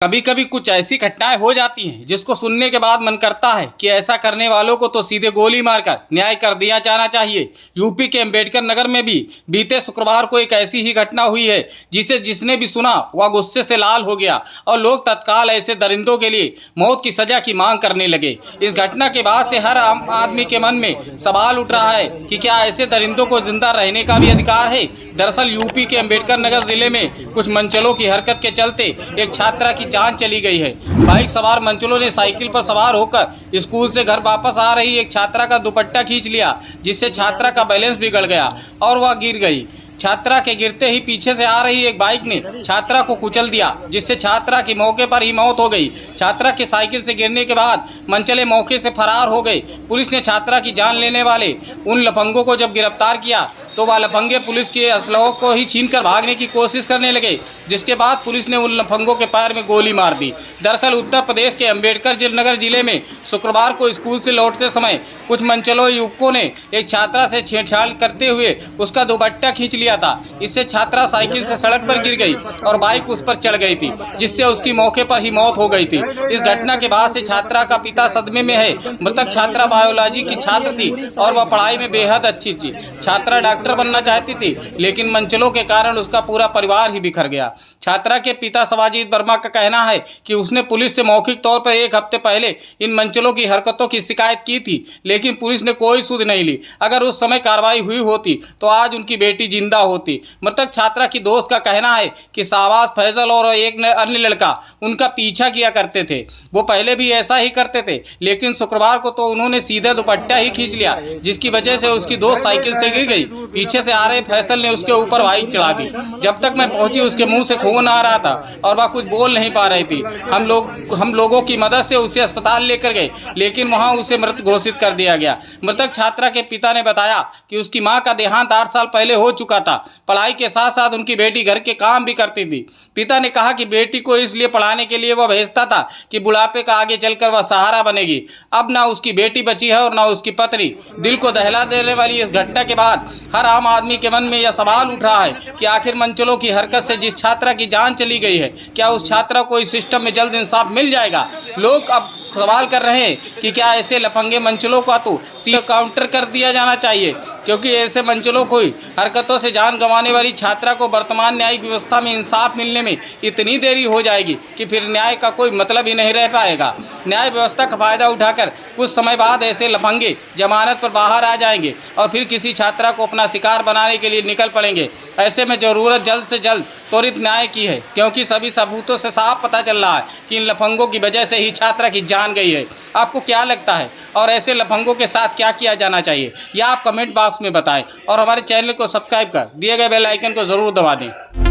कभी कभी कुछ ऐसी घटनाएं हो जाती हैं जिसको सुनने के बाद मन करता है कि ऐसा करने वालों को तो सीधे गोली मारकर न्याय कर दिया जाना चाहिए। यूपी के अंबेडकर नगर में भी बीते शुक्रवार को एक ऐसी ही घटना हुई है जिसने भी सुना वह गुस्से से लाल हो गया और लोग तत्काल ऐसे दरिंदों के लिए मौत की सजा की मांग करने लगे। इस घटना के बाद से हर आम आदमी के मन में सवाल उठ रहा है कि क्या ऐसे दरिंदों को जिंदा रहने का भी अधिकार है। दरअसल यूपी के अंबेडकर नगर जिले में कुछ मंचलों की हरकत के चलते एक छात्रा की जान चली गई है। बाइक सवार मंचलों ने साइकिल पर सवार होकर स्कूल से घर वापस आ रही एक छात्रा का दुपट्टा खींच लिया, जिससे छात्रा का बैलेंस बिगड़ गया और वह गिर गई। छात्रा के गिरते ही पीछे से आ रही एक बाइक ने छात्रा को कुचल दिया, जिससे छात्रा की मौके पर ही मौत हो गई। छात्रा के साइकिल से गिरने के बाद मंचले मौके से फरार हो गए। पुलिस ने छात्रा की जान लेने वाले उन लफंगों को जब गिरफ्तार किया तो वह लफंगे पुलिस के असलहों को ही छीनकर भागने की कोशिश करने लगे, जिसके बाद पुलिस ने उन लफंगों के पैर में गोली मार दी। दरअसल उत्तर प्रदेश के अंबेडकर नगर जिले में शुक्रवार को स्कूल से लौटते समय कुछ मंचलों युवकों ने एक छात्रा से छेड़छाड़ करते हुए उसका दुपट्टा खींच लिया था। इससे छात्रा साइकिल से सड़क पर गिर गई और बाइक उस पर चढ़ गई थी, जिससे उसकी मौके पर ही मौत हो गई थी। इस घटना के बाद से छात्रा का पिता सदमे में है। मृतक छात्रा बायोलॉजी की छात्र थी और वह पढ़ाई में बेहद अच्छी थी। छात्रा डॉक्टर बनना चाहती थी, लेकिन मंचलों के कारण उसका पूरा परिवार ही बिखर गया। छात्रा के पिता शिवाजीत वर्मा का कहना है कि उसने पुलिस से मौखिक तौर पर एक हफ्ते पहले इन मंचलों की हरकतों की शिकायत की थी, लेकिन पुलिस ने कोई सुध नहीं ली। अगर उस समय कार्रवाई हुई होती तो आज उनकी बेटी जिंदा होती। मृतक छात्रा की दोस्त का कहना है कि शाहबाज, फैजल और एक अन्य लड़का उनका पीछा किया करते थे। वो पहले भी ऐसा ही करते थे, लेकिन शुक्रवार को तो उन्होंने सीधा दुपट्टा ही खींच लिया, जिसकी वजह से उसकी दोस्त साइकिल से गिर गई। पीछे से आ रहे फैसल ने उसके ऊपर बाइक चढ़ा दी। जब तक मैं पहुंची उसके मुंह से खून आ रहा था और वह कुछ बोल नहीं पा रही थी। हम लोगों की मदद से उसे अस्पताल लेकर गए, लेकिन वहां उसे मृत घोषित कर दिया गया। मृतक छात्रा के पिता ने बताया कि उसकी मां का देहांत 8 साल पहले हो चुका था। पढ़ाई के साथ साथ उनकी बेटी घर के काम भी करती थी। पिता ने कहा कि बेटी को इसलिए पढ़ाने के लिए वह भेजता था कि बुढ़ापे का आगे चलकर वह सहारा बनेगी। अब ना उसकी बेटी बची है और ना उसकी पत्नी। दिल को दहला देने वाली इस घटना के बाद हर आम आदमी के मन में यह सवाल उठ रहा है कि आखिर मंचलों की हरकत से जिस छात्रा की जान चली गई है, क्या उस छात्रा को इस सिस्टम में जल्द इंसाफ मिल जाएगा। लोग अब सवाल कर रहे हैं कि क्या ऐसे लफंगे मंचलों का तो सीधे काउंटर कर दिया जाना चाहिए, क्योंकि ऐसे मंचलों को हरकतों से जान गंवाने वाली छात्रा को वर्तमान न्यायिक व्यवस्था में इंसाफ मिलने में इतनी देरी हो जाएगी कि फिर न्याय का कोई मतलब ही नहीं रह पाएगा। न्याय व्यवस्था का फायदा उठाकर कुछ समय बाद ऐसे लफंगे जमानत पर बाहर आ जाएंगे और फिर किसी छात्रा को अपना शिकार बनाने के लिए निकल पड़ेंगे। ऐसे में ज़रूरत जल्द से जल्द त्वरित न्याय की है, क्योंकि सभी सबूतों से साफ पता चल रहा है कि इन लफंगों की वजह से ही छात्रा की जान गई है। आपको क्या लगता है और ऐसे लफंगों के साथ क्या किया जाना चाहिए, या आप कमेंट बॉक्स में बताएं और हमारे चैनल को सब्सक्राइब कर दिए गए बेल आइकन को ज़रूर दबा दें।